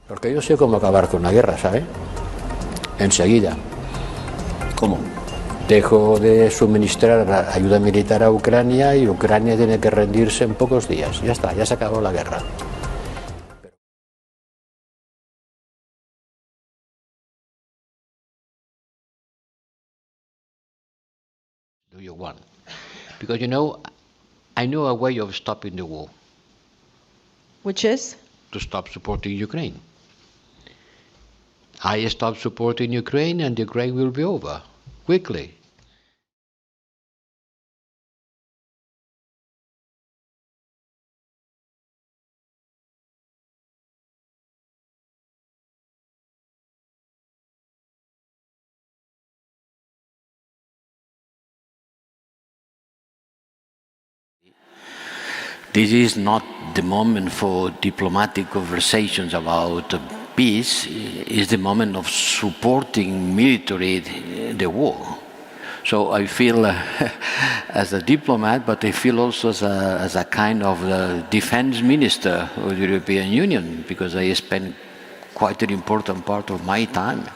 Porque yo sé cómo acabar con una guerra, ¿sabe? Enseguida. ¿Cómo? Dejo de suministrar ayuda militar a Ucrania y Ucrania tiene que rendirse en pocos días. Ya está, ya se acabó la guerra. Do you want? Because, I know a way of stopping the war. Which is? To stop supporting Ukraine. I stop supporting Ukraine and Ukraine will be over, quickly. This is not the moment for diplomatic conversations about peace. It's the moment of supporting militarily the war. So I feel as a diplomat, but I feel also as a kind of defense minister of the European Union, because I spend quite an important part of my time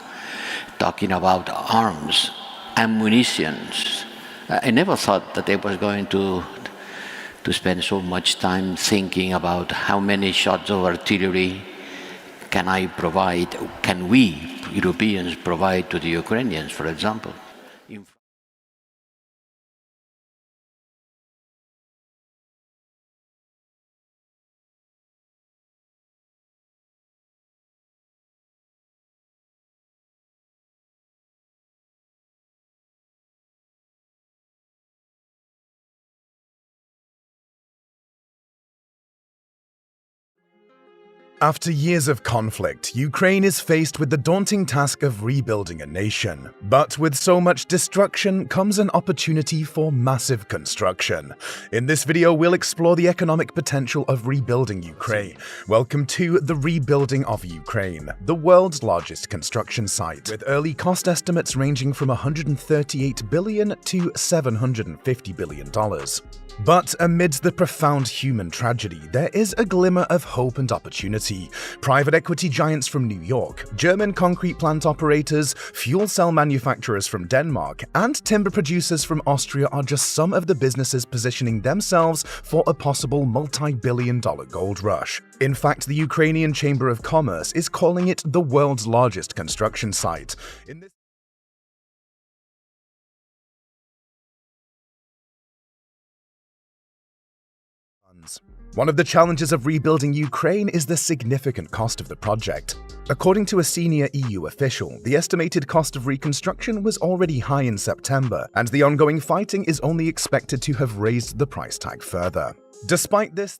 talking about arms, ammunitions. I never thought that I was going to spend so much time thinking about how many shots of artillery can we, Europeans, provide to the Ukrainians, for example. After years of conflict, Ukraine is faced with the daunting task of rebuilding a nation. But with so much destruction comes an opportunity for massive construction. In this video, we'll explore the economic potential of rebuilding Ukraine. Welcome to the Rebuilding of Ukraine, the world's largest construction site, with early cost estimates ranging from $138 billion to $750 billion. But amidst the profound human tragedy, there is a glimmer of hope and opportunity. Private equity giants from New York, German concrete plant operators, fuel cell manufacturers from Denmark, and timber producers from Austria are just some of the businesses positioning themselves for a possible multi-billion-dollar gold rush. In fact, the Ukrainian Chamber of Commerce is calling it the world's largest construction site. One of the challenges of rebuilding Ukraine is the significant cost of the project. According to a senior EU official, the estimated cost of reconstruction was already high in September, and the ongoing fighting is only expected to have raised the price tag further. Despite this,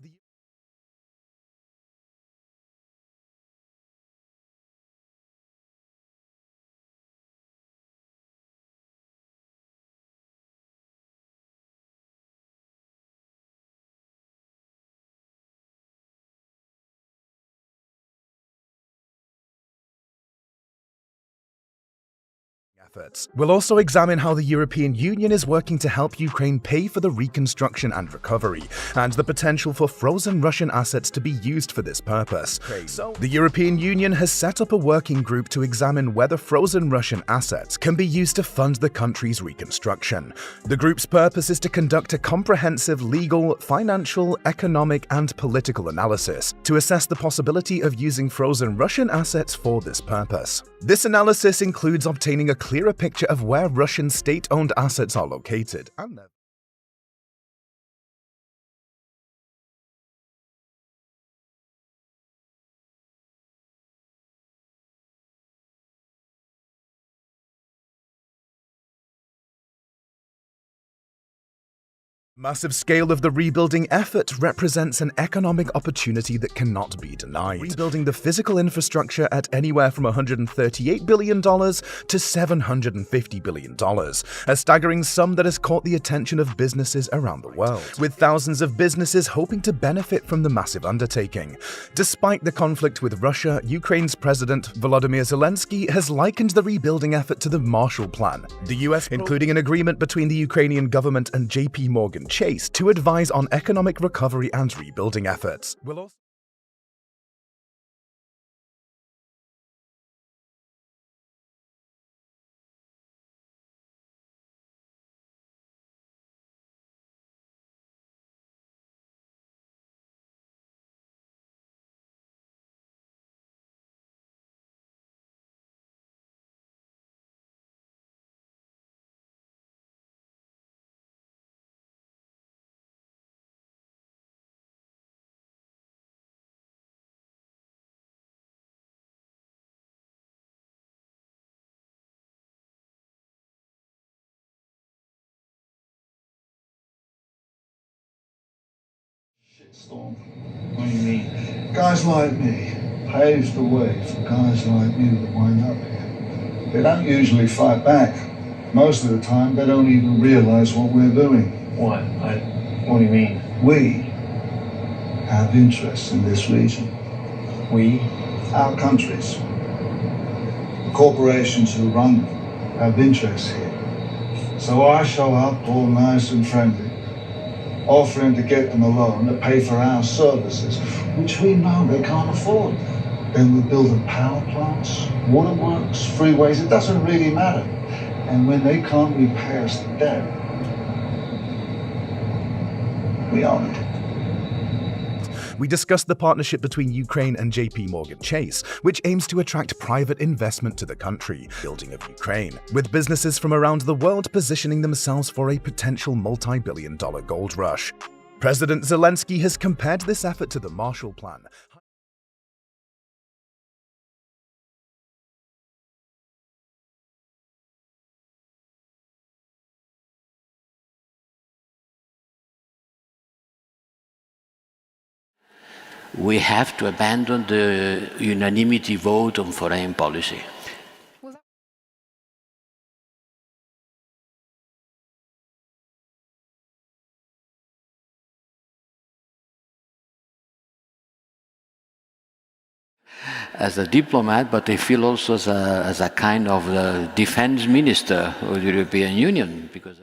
we'll also examine how the European Union is working to help Ukraine pay for the reconstruction and recovery, and the potential for frozen Russian assets to be used for this purpose. So, the European Union has set up a working group to examine whether frozen Russian assets can be used to fund the country's reconstruction. The group's purpose is to conduct a comprehensive legal, financial, economic, and political analysis to assess the possibility of using frozen Russian assets for this purpose. This analysis includes obtaining a clearer picture of where Russian state-owned assets are located and their massive scale of the rebuilding effort represents an economic opportunity that cannot be denied. Rebuilding the physical infrastructure at anywhere from $138 billion to $750 billion, a staggering sum that has caught the attention of businesses around the world, with thousands of businesses hoping to benefit from the massive undertaking. Despite the conflict with Russia, Ukraine's President Volodymyr Zelensky has likened the rebuilding effort to the Marshall Plan, the US including an agreement between the Ukrainian government and JP Morgan Chase to advise on economic recovery and rebuilding efforts. Storm. What do you mean? Guys like me paved the way for guys like you that wind up here. They don't usually fight back. Most of the time, they don't even realize what we're doing. What? What do you mean? We have interests in this region. We? Our countries. The corporations who run them have interests here. So I show up all nice and friendly, offering to get them a loan to pay for our services, which we know they can't afford. Then we're building power plants, waterworks, freeways, it doesn't really matter. And when they can't repay us the debt, we own it. We discussed the partnership between Ukraine and JP Morgan Chase, which aims to attract private investment to the country, building of Ukraine, with businesses from around the world positioning themselves for a potential multi-billion-dollar gold rush. President Zelensky has compared this effort to the Marshall Plan. We have to abandon the unanimity vote on foreign policy. As a diplomat, but I feel also as a kind of defense minister of the European Union, because